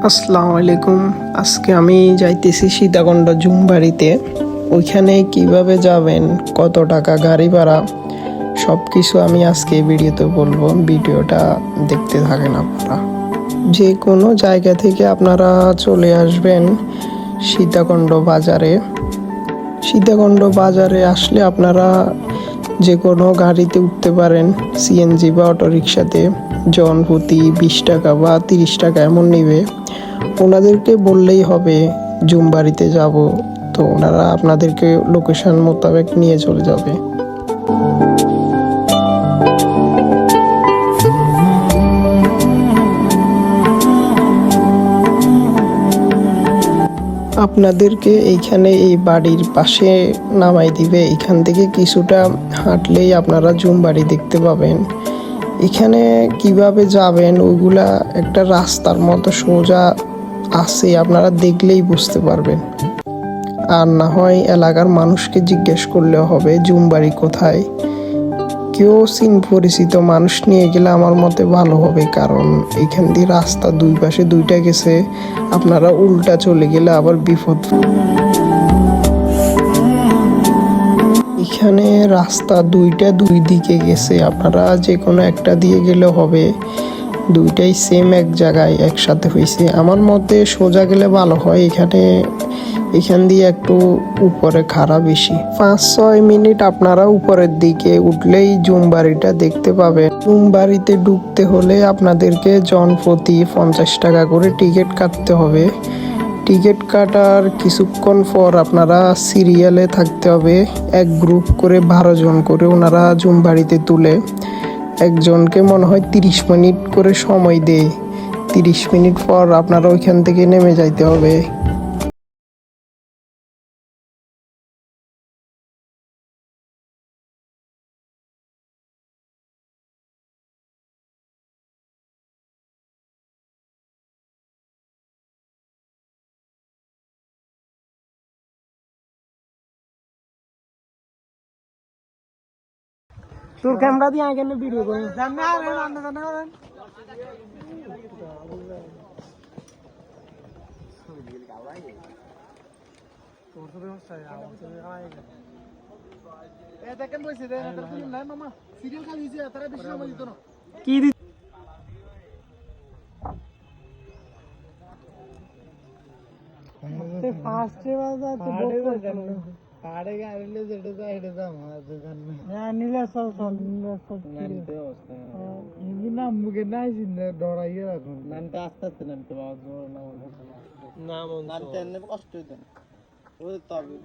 আসসালামু আলাইকুম। আজকে আমি যাইতেছি সীতাকুণ্ড জুমবাড়িতে। ওইখানে কিভাবে যাবেন, কত টাকা গাড়ি ভাড়া, সব কিছু আমি আজকে এই ভিডিওতে বলবো। ভিডিওটা দেখতে থাকেন আপনারা। যে কোনো জায়গা থেকে আপনারা চলে আসবেন সীতাকুণ্ড বাজারে। সীতাকুণ্ড বাজারে আসলে আপনারা যে কোনো গাড়িতে উঠতে পারেন, সিএনজি বা অটোরিকশাতে। জনপ্রতি 20 টাকা বা 30 টাকা এমন নেবে। ওনাদেরকে বললেই হবে জুমবাড়িতে যাব, তো ওনারা আপনাদেরকে লোকেশন মোতাবেক নিয়ে চলে যাবে। আপনাদেরকে এইখানে এই বাড়ির পাশে নামাই দিবে। এখান থেকে কিছুটা হাঁটলেই আপনারা জুমবাড়ি দেখতে পাবেন। এখানে কিভাবে যাবেন ওইগুলা একটা রাস্তার মতো সোজা আছে, আপনারা দেখলেই বুঝতে পারবেন। আর না হয় এলাকার মানুষকে জিজ্ঞেস করলেও হবে জুমবাড়ি কোথায়। কেউ পরিচিত মানুষ নিয়ে গেলে আমার মতে ভালো হবে, কারণ এখান দিয়ে রাস্তা দুই পাশে দুইটা গেছে, আপনারা উল্টা চলে গেলে আবার বিপদ। এখানে রাস্তা দুইটা দুই দিকে গেছে, আপনারা যে কোনো একটা দিয়ে গেলে হবে। দুইটাই সেম এক জায়গায় একসাথে হয়েছে। আমার মতে সোজা গেলে ভালো হয়। এখান দিয়ে একটু উপরে খাড়া বেশি। 5-6 মিনিট আপনারা উপরের দিকে উঠলেই জুমবাড়িটা দেখতে পাবেন। জুমবাড়িতে ঢুকতে হলে আপনাদেরকে জনপ্রতি 50 টাকা করে টিকিট কাটতে হবে। টিকিট কাটার কিছুক্ষণ পর আপনারা সিরিয়ালে থাকতে হবে। এক গ্রুপ করে 12 জন করে ওনারা জুমবাড়িতে তুলে। একজনকে মনে হয় 30 মিনিট করে সময় দেয়। 30 মিনিট পর আপনারা ওইখান থেকে নেমে যাইতে হবে। তোর ক্যামেরা দিয়ে আগে ভিডিও করি। কি ফার্স্টে বাজার তো পাড়ে গাড়িলে যেটা যায় এটা দাম আছে জানেন না নিলে সব নিলে সব নামতে অবস্থা ইনি নাম মুখে নাই চিন্তা ডরাইয়া রাখুন নামতে আস্তে আস্তে নামতে বাবা জোর নাম নামতে কষ্ট হইতো ও তবে